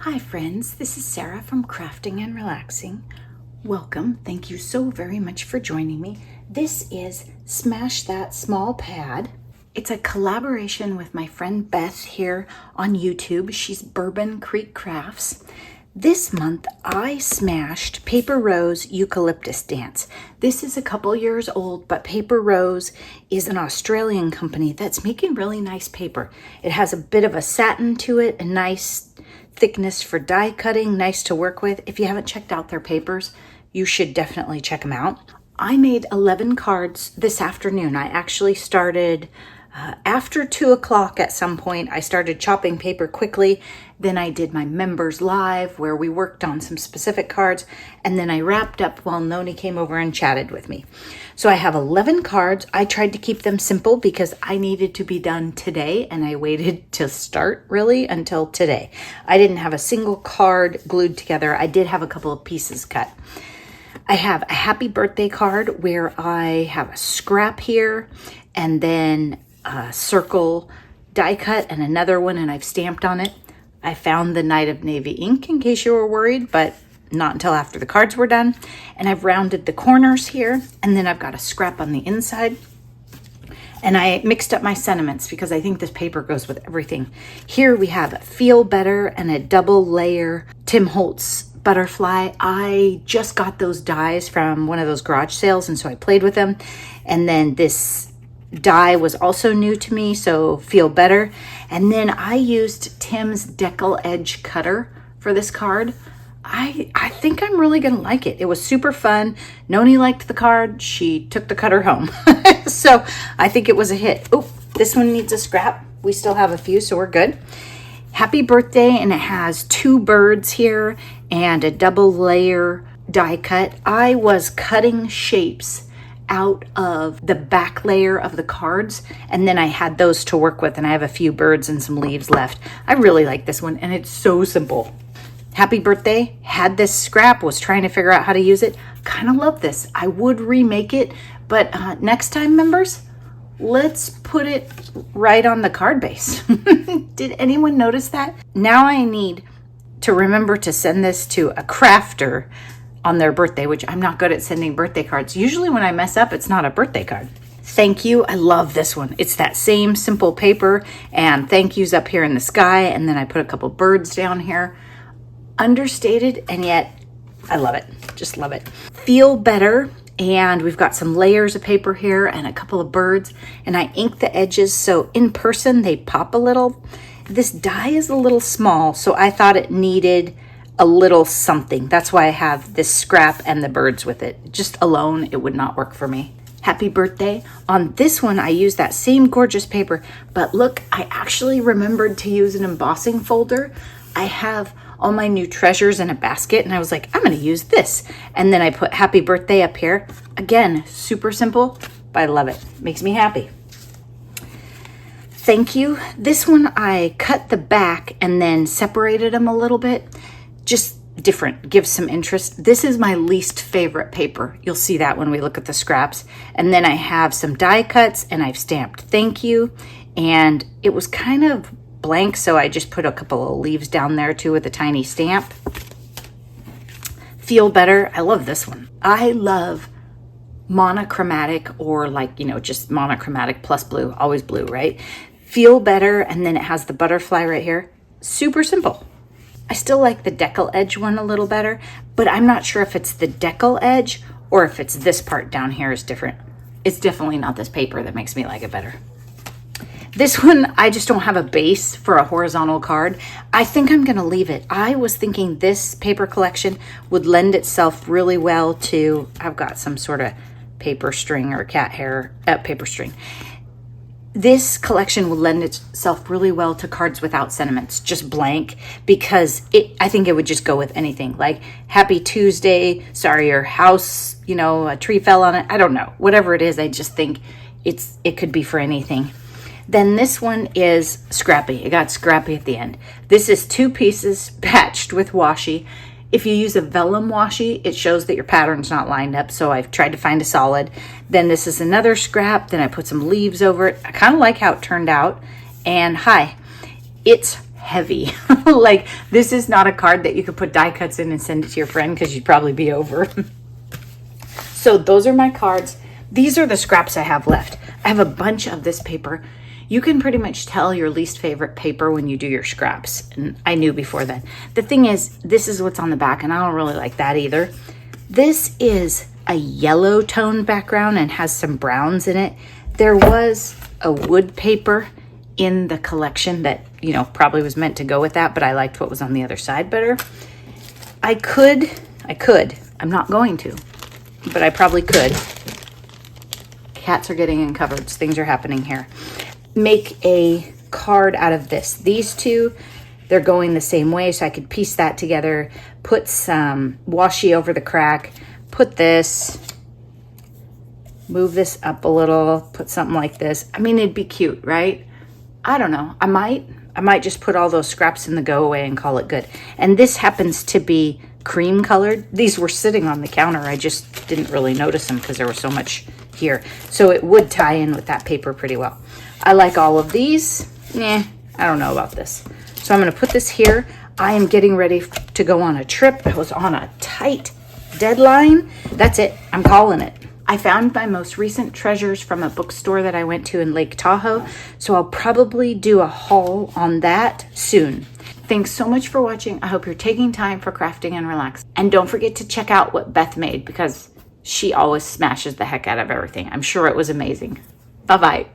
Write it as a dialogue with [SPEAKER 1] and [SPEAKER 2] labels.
[SPEAKER 1] Hi friends, this is Sarah from Crafting and Relaxing. Welcome, thank you so very much for joining me. This is Smash That Small Pad. It's a collaboration with my friend Beth here on YouTube. She's Bourbon Creek Crafts. This month I smashed Paper Rose Eucalyptus Dance. This is a couple years old, but Paper Rose is an Australian company that's making really nice paper. It has a bit of a satin to it, a nice thickness for die cutting, nice to work with. If you haven't checked out their papers, you should definitely check them out. I made 11 cards this afternoon. I actually started after 2 o'clock at some point. I started chopping paper quickly. Then I did my members live where we worked on some specific cards. And then I wrapped up while Noni came over and chatted with me. So I have 11 cards. I tried to keep them simple because I needed to be done today. And I waited to start really until today. I didn't have a single card glued together. I did have a couple of pieces cut. I have a happy birthday card where I have a scrap here and then a circle die cut and another one, and I've stamped on it. I found the Night of Navy ink in case you were worried, but not until after the cards were done. And I've rounded the corners here, and then I've got a scrap on the inside. And I mixed up my sentiments because I think this paper goes with everything. Here we have Feel Better and a double layer Tim Holtz butterfly. I just got those dies from one of those garage sales, and so I played with them. And then this die was also new to me, so Feel Better. And then I used Tim's decal edge cutter for this card. I think I'm really gonna like it. It was super fun. Noni liked the card. She took the cutter home. So I think it was a hit. Oh, this one needs a scrap. We still have a few, so we're good. Happy birthday, and it has 2 birds here and a double layer die cut. I was cutting shapes out of the back layer of the cards, and then I had those to work with, and I have a few birds and some leaves left. I really like this one, and it's so simple. Happy birthday, had this scrap, was trying to figure out how to use it. Kind of love this. I would remake it, but next time, members, let's put it right on the card base. Did anyone notice that? Now I need to remember to send this to a crafter on their birthday, which I'm not good at sending birthday cards. Usually when I mess up, it's not a birthday card. Thank you. I love this one. It's that same simple paper, and thank yous up here in the sky, and then I put a couple birds down here. Understated, and yet I love it. Just love it. Feel Better, and we've got some layers of paper here and a couple of birds, and I inked the edges so in person they pop a little. This die is a little small, so I thought it needed a little something. That's why I have this scrap and the birds with it. Just alone, it would not work for me. Happy birthday. On this one, I used that same gorgeous paper, but look, I actually remembered to use an embossing folder. I have all my new treasures in a basket, and I was like, I'm gonna use this. And then I put happy birthday up here. Again, super simple, but I love it. Makes me happy. Thank you. This one, I cut the back and then separated them a little bit. Just different, gives some interest. This is my least favorite paper. You'll see that when we look at the scraps. And then I have some die cuts, and I've stamped thank you. And it was kind of blank, so I just put a couple of leaves down there too with a tiny stamp. Feel Better. I love this one. I love monochromatic, or like, just monochromatic plus blue, always blue, right? Feel Better, and then it has the butterfly right here. Super simple. I still like the decal edge one a little better, but I'm not sure if it's the decal edge or if it's this part down here is different. It's definitely not this paper that makes me like it better. This one, I just don't have a base for a horizontal card. I think I'm gonna leave it. I was thinking this paper collection would lend itself really well to, I've got some sort of paper string or cat hair, paper string. This collection will lend itself really well to cards without sentiments, just blank, because I think it would just go with anything, like Happy Tuesday, sorry your house, a tree fell on it. I don't know, whatever it is, I just think it could be for anything. Then this one is scrappy. It got scrappy at the end. This is 2 pieces patched with washi. If you use a vellum washi, it shows that your pattern's not lined up, so I've tried to find a solid. Then this is another scrap, then I put some leaves over it. I kind of like how it turned out. And hi, it's heavy. Like, this is not a card that you could put die cuts in and send it to your friend because you'd probably be over. So those are my cards. These are the scraps I have left. I have a bunch of this paper. You can pretty much tell your least favorite paper when you do your scraps. And I knew before that. The thing is, this is what's on the back, and I don't really like that either. This is a yellow tone background and has some browns in it. There was a wood paper in the collection that, you know, probably was meant to go with that, but I liked what was on the other side better. I could, I'm not going to, but I probably could. Cats are getting in cupboards. Things are happening here. Make a card out of this. These two, they're going the same way, so I could piece that together, put some washi over the crack, put this, move this up a little, put something like this. I mean, it'd be cute, right? I don't know. I might just put all those scraps in the go away and call it good. And this happens to be cream colored. These were sitting on the counter. I just didn't really notice them because there was so much here. So it would tie in with that paper pretty well. I like all of these. I don't know about this. So I'm going to put this here. I am getting ready to go on a trip. I was on a tight deadline. That's it. I'm calling it. I found my most recent treasures from a bookstore that I went to in Lake Tahoe. So I'll probably do a haul on that soon. Thanks so much for watching. I hope you're taking time for crafting and relaxing. And don't forget to check out what Beth made because she always smashes the heck out of everything. I'm sure it was amazing. Bye-bye.